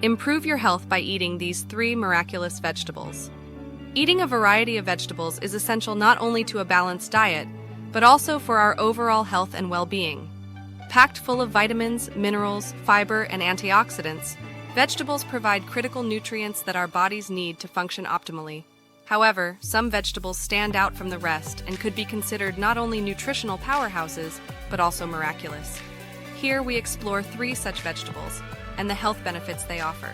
Improve your health by eating these 3 miraculous vegetables. Eating a variety of vegetables is essential not only to a balanced diet, but also for our overall health and well-being. Packed full of vitamins, minerals, fiber, and antioxidants, vegetables provide critical nutrients that our bodies need to function optimally. However, some vegetables stand out from the rest and could be considered not only nutritional powerhouses, but also miraculous. Here we explore 3 such vegetables and the health benefits they offer.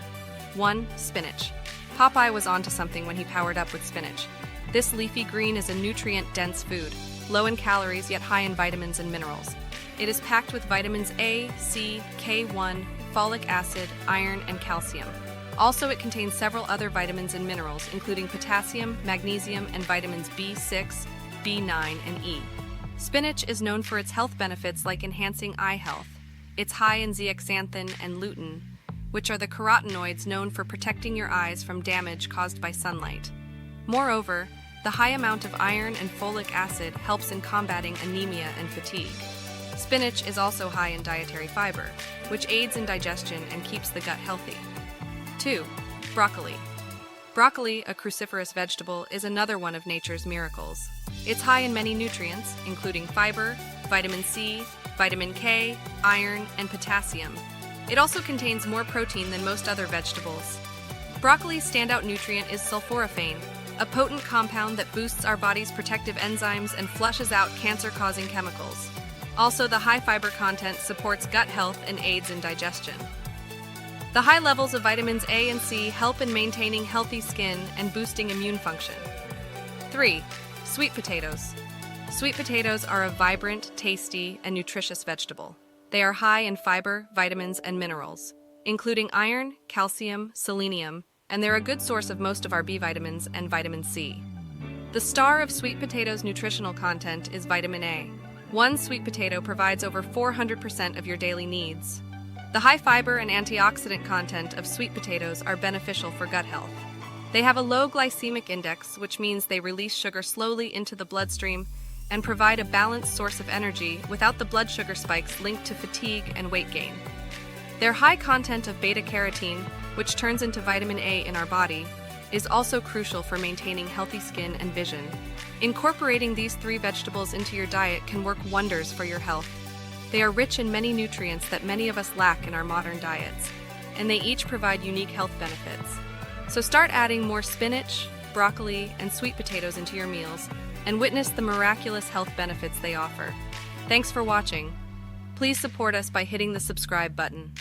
1. Spinach. Popeye was onto something when he powered up with spinach. This leafy green is a nutrient-dense food, low in calories yet high in vitamins and minerals. It is packed with vitamins A, C, K1, folic acid, iron, and calcium. Also, it contains several other vitamins and minerals, including potassium, magnesium, and vitamins B6, B9, and E. Spinach is known for its health benefits like enhancing eye health. It's high in zeaxanthin and lutein, which are the carotenoids known for protecting your eyes from damage caused by sunlight. Moreover, the high amount of iron and folic acid helps in combating anemia and fatigue. Spinach is also high in dietary fiber, which aids in digestion and keeps the gut healthy. 2. Broccoli. Broccoli, a cruciferous vegetable, is another one of nature's miracles. It's high in many nutrients, including fiber, vitamin C, vitamin K, iron, and potassium. It also contains more protein than most other vegetables. Broccoli's standout nutrient is sulforaphane, a potent compound that boosts our body's protective enzymes and flushes out cancer-causing chemicals. Also, the high fiber content supports gut health and aids in digestion. The high levels of vitamins A and C help in maintaining healthy skin and boosting immune function. 3. Sweet potatoes. Sweet potatoes are a vibrant, tasty, and nutritious vegetable. They are high in fiber, vitamins, and minerals, including iron, calcium, selenium, and they're a good source of most of our B vitamins and vitamin C. The star of sweet potatoes' nutritional content is vitamin A. One sweet potato provides over 400% of your daily needs. The high fiber and antioxidant content of sweet potatoes are beneficial for gut health. They have a low glycemic index, which means they release sugar slowly into the bloodstream and provide a balanced source of energy without the blood sugar spikes linked to fatigue and weight gain. Their high content of beta-carotene, which turns into vitamin A in our body, is also crucial for maintaining healthy skin and vision. Incorporating these 3 vegetables into your diet can work wonders for your health. They are rich in many nutrients that many of us lack in our modern diets, and they each provide unique health benefits. So start adding more spinach, broccoli, and sweet potatoes into your meals, and witness the miraculous health benefits they offer. Thanks for watching. Please support us by hitting the subscribe button.